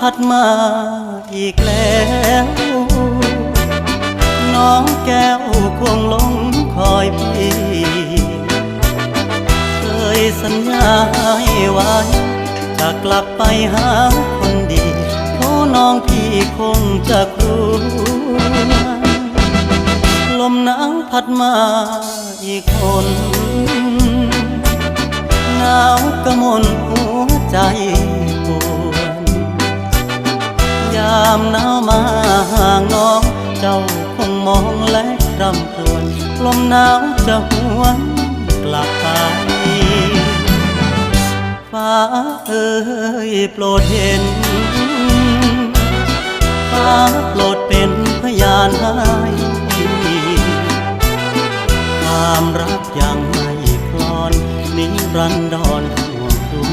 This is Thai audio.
พัดมาอีกแล้วน้องแก้วคงหลงคอยพี่เคยสัญญาให้ไว้จะกลับไปหาคนดีโอ้น้องพี่คงจะกลัวลมหนาวพัดมาอีกคนหนาวกระมนหัวใจปวดยามหนาวมาห่างน้องเจ้าคงมองและรำครวญลมหนาวจะหวนกลับไปฟ้าเอ่ยโปรดเห็นฟ้าโปรดเป็นพยานให้ความรักยังไม่คลอนนิรันดร